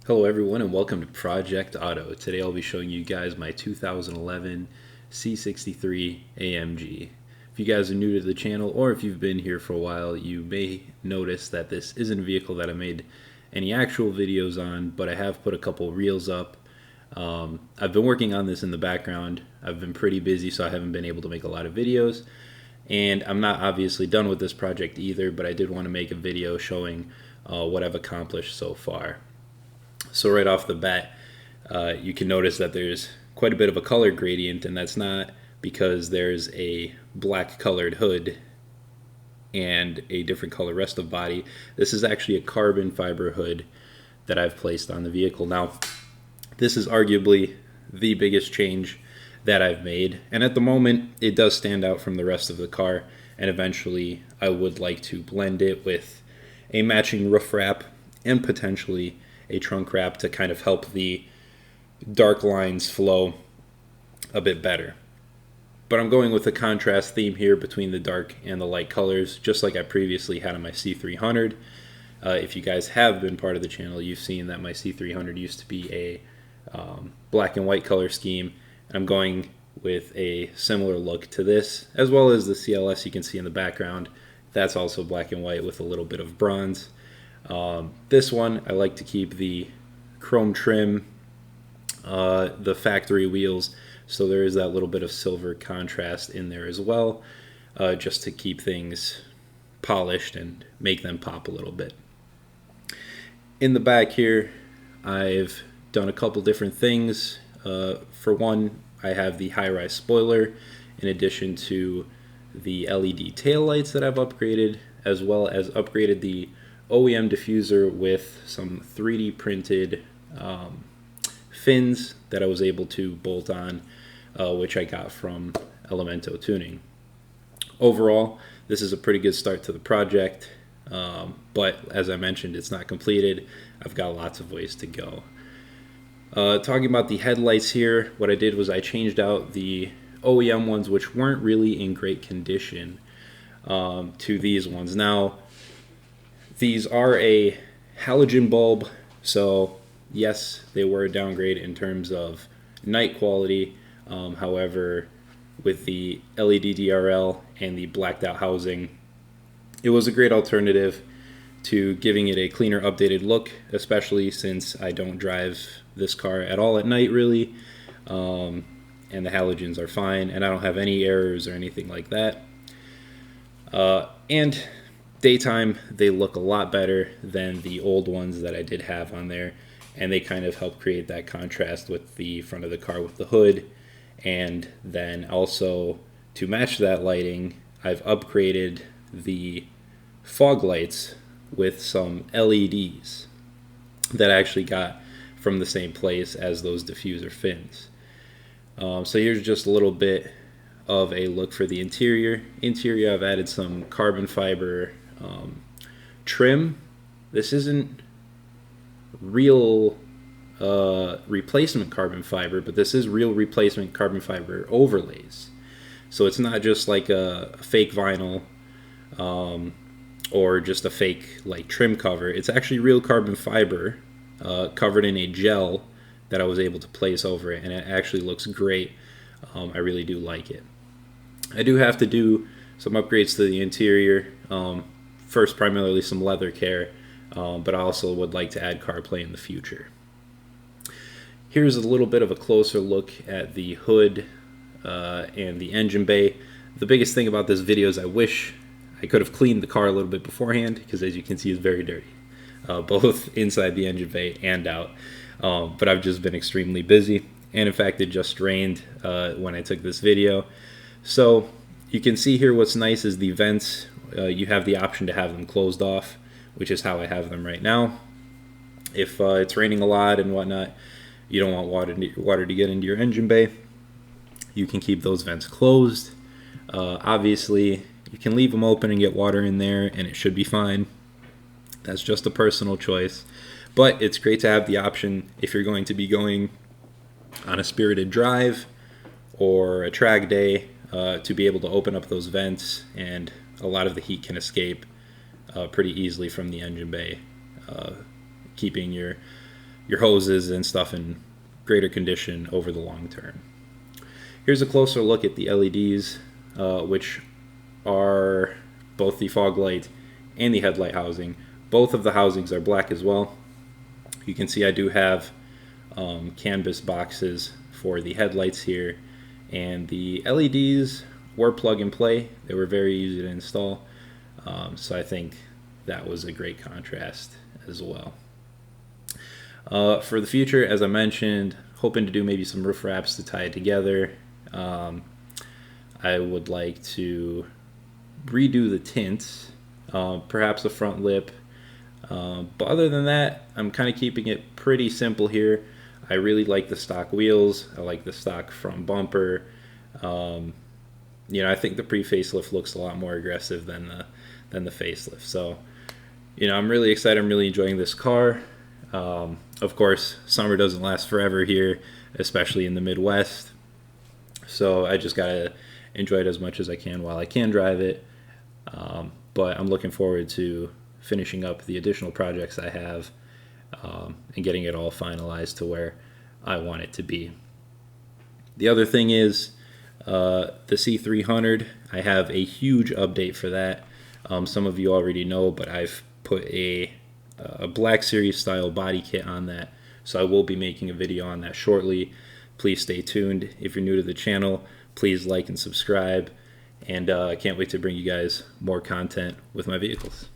Hello everyone and welcome to Project Auto. Today I'll be showing you guys my 2011 C63 AMG. If you guys are new to the channel or if you've been here for a while, you may notice that this isn't a vehicle that I made any actual videos on, but I have put a couple reels up. I've been working on this in the background. I've been pretty busy, so I haven't been able to make a lot of videos. And I'm not obviously done with this project either, but I did want to make a video showing what I've accomplished so far. So right off the bat, you can notice that there's quite a bit of a color gradient, and that's not because there's a black colored hood and a different color rest of body. This is actually a carbon fiber hood that I've placed on the vehicle. Now, this is arguably the biggest change that I've made, and at the moment it does stand out from the rest of the car, and eventually I would like to blend it with a matching roof wrap and potentially a trunk wrap to kind of help the dark lines flow a bit better. But I'm going with a contrast theme here between the dark and the light colors, just like I previously had on my C300. If you guys have been part of the channel, you've seen that my C300 used to be a black and white color scheme. I'm going with a similar look to this, as well as the CLS you can see in the background. That's also black and white with a little bit of bronze. This one, I like to keep the chrome trim, the factory wheels, so there is that little bit of silver contrast in there as well, just to keep things polished and make them pop a little bit. In the back here, I've done a couple different things. For one, I have the high-rise spoiler in addition to the LED taillights that I've upgraded, as well as upgraded the OEM diffuser with some 3D printed fins that I was able to bolt on, which I got from Elemento Tuning. Overall, this is a pretty good start to the project, but as I mentioned, it's not completed. I've got lots of ways to go. Talking about the headlights here, what I did was I changed out the OEM ones, which weren't really in great condition, to these ones. Now, these are a halogen bulb, so yes, they were a downgrade in terms of night quality. However, with the LED DRL and the blacked out housing, it was a great alternative to giving it a cleaner, updated look, especially since I don't drive this car at all at night, really. And the halogens are fine, and I don't have any errors or anything like that. And daytime, they look a lot better than the old ones that I did have on there, and they kind of help create that contrast with the front of the car with the hood. And then also, to match that lighting, I've upgraded the fog lights with some LEDs that I actually got from the same place as those diffuser fins. So here's just a little bit of a look for the interior. I've added some carbon fiber trim. This isn't real replacement carbon fiber, but this is real replacement carbon fiber overlays. So it's not just like a fake vinyl or just a fake like trim cover. It's actually real carbon fiber covered in a gel that I was able to place over it, and it actually looks great. I really do like it. I do have to do some upgrades to the interior. First, primarily some leather care, but I also would like to add CarPlay in the future. Here's a little bit of a closer look at the hood and the engine bay. The biggest thing about this video is I wish I could have cleaned the car a little bit beforehand, because as you can see, it's very dirty, both inside the engine bay and out. But I've just been extremely busy, and in fact it just rained when I took this video. So you can see here what's nice is the vents. You have the option to have them closed off, which is how I have them right now. If it's raining a lot and whatnot, you don't want water to get into your engine bay, you can keep those vents closed. Obviously, you can leave them open and get water in there, and it should be fine. That's just a personal choice. But it's great to have the option if you're going to be going on a spirited drive or a track day, to be able to open up those vents, and a lot of the heat can escape pretty easily from the engine bay, keeping your your hoses and stuff in greater condition over the long term. Here's a closer look at the LEDs, which are both the fog light and the headlight housing. Both of the housings are black as well. You can see I do have canvas boxes for the headlights here, and the LEDs were plug and play. They were very easy to install, so I think that was a great contrast as well. For the future, as I mentioned, hoping to do maybe some roof wraps to tie it together. I would like to redo the tints, perhaps a front lip, but other than that, I'm kind of keeping it pretty simple here. I really like the stock wheels. I like the stock front bumper. I think the pre-facelift looks a lot more aggressive than the facelift. So, I'm really excited. I'm really enjoying this car. Of course, summer doesn't last forever here, especially in the Midwest. So I just gotta enjoy it as much as I can while I can drive it. But I'm looking forward to finishing up the additional projects I have, and getting it all finalized to where I want it to be. The other thing is the C300. I have a huge update for that. Some of you already know, but I've put a Black Series style body kit on that, so I will be making a video on that shortly. Please stay tuned. If you're new to the channel, please like and subscribe, and I can't wait to bring you guys more content with my vehicles.